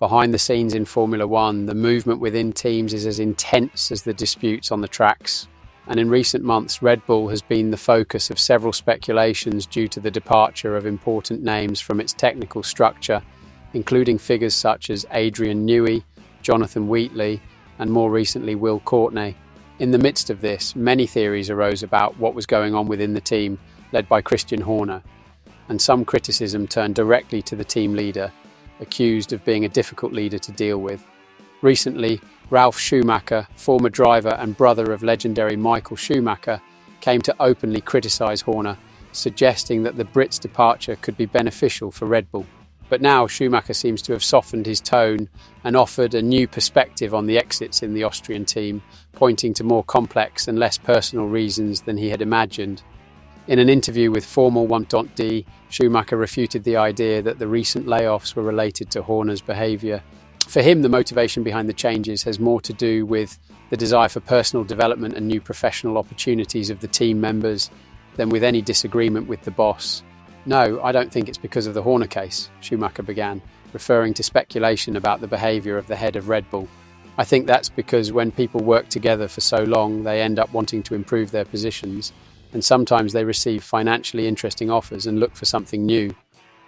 Behind the scenes in Formula One, the movement within teams is as intense as the disputes on the tracks. And in recent months, Red Bull has been the focus of several speculations due to the departure of important names from its technical structure, including figures such as Adrian Newey, Jonathan Wheatley, and more recently Will Courtney. In the midst of this, many theories arose about what was going on within the team, led by Christian Horner, and some criticism turned directly to the team leader, accused of being a difficult leader to deal with. Recently, Ralf Schumacher, former driver and brother of legendary Michael Schumacher, came to openly criticise Horner, suggesting that the Brit's departure could be beneficial for Red Bull. But now Schumacher seems to have softened his tone and offered a new perspective on the exits in the Austrian team, pointing to more complex and less personal reasons than he had imagined. In an interview with Formel1.de, Schumacher refuted the idea that the recent layoffs were related to Horner's behaviour. For him, the motivation behind the changes has more to do with the desire for personal development and new professional opportunities of the team members than with any disagreement with the boss. "No, I don't think it's because of the Horner case," Schumacher began, referring to speculation about the behaviour of the head of Red Bull. "I think that's because when people work together for so long, they end up wanting to improve their positions, and sometimes they receive financially interesting offers and look for something new."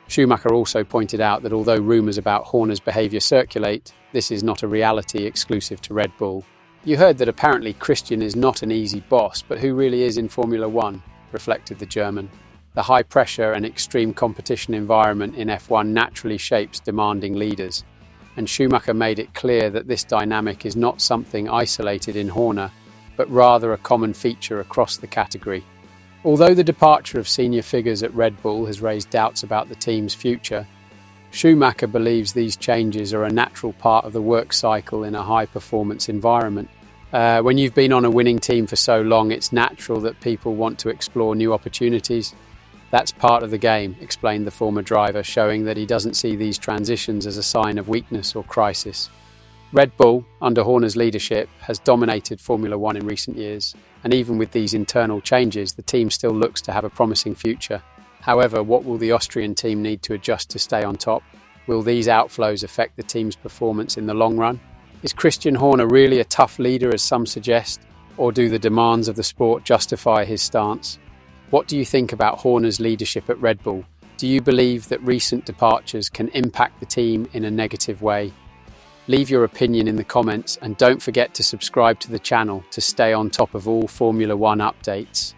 Schumacher also pointed out that although rumours about Horner's behaviour circulate, this is not a reality exclusive to Red Bull. "You heard that apparently Christian is not an easy boss, but who really is in Formula One?" reflected the German. The high-pressure and extreme competition environment in F1 naturally shapes demanding leaders, and Schumacher made it clear that this dynamic is not something isolated in Horner, but rather a common feature across the category. Although the departure of senior figures at Red Bull has raised doubts about the team's future, Schumacher believes these changes are a natural part of the work cycle in a high-performance environment. When you've been on a winning team for so long, it's natural that people want to explore new opportunities. "That's part of the game," explained the former driver, showing that he doesn't see these transitions as a sign of weakness or crisis. Red Bull, under Horner's leadership, has dominated Formula One in recent years, and even with these internal changes, the team still looks to have a promising future. However, what will the Austrian team need to adjust to stay on top? Will these outflows affect the team's performance in the long run? Is Christian Horner really a tough leader, as some suggest, or do the demands of the sport justify his stance? What do you think about Horner's leadership at Red Bull? Do you believe that recent departures can impact the team in a negative way? Leave your opinion in the comments and don't forget to subscribe to the channel to stay on top of all Formula One updates.